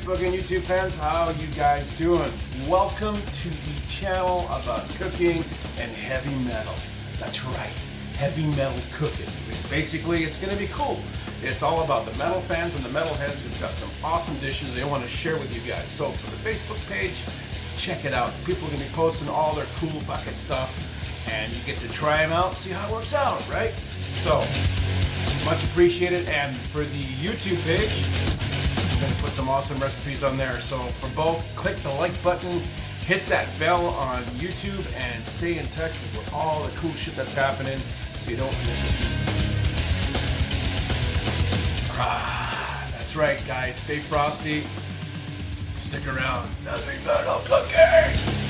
Facebook and YouTube fans, how you guys doing? Welcome to the channel about cooking and heavy metal. That's right, heavy metal cooking. Basically, it's going to be cool. It's all about the metal fans and the metalheads who've got some awesome dishes they want to share with you guys. So for the Facebook page, check it out. People are going to be posting all their cool fucking stuff, and you get to try them out and see how it works out, right? So, much appreciated. And for the YouTube page, I'm going to put some awesome recipes on there. So for both, click the like button, hit that bell on YouTube, and stay in touch with all the cool shit that's happening so you don't miss it. That's right, guys. Stay frosty. Stick around. Heavy metal cooking!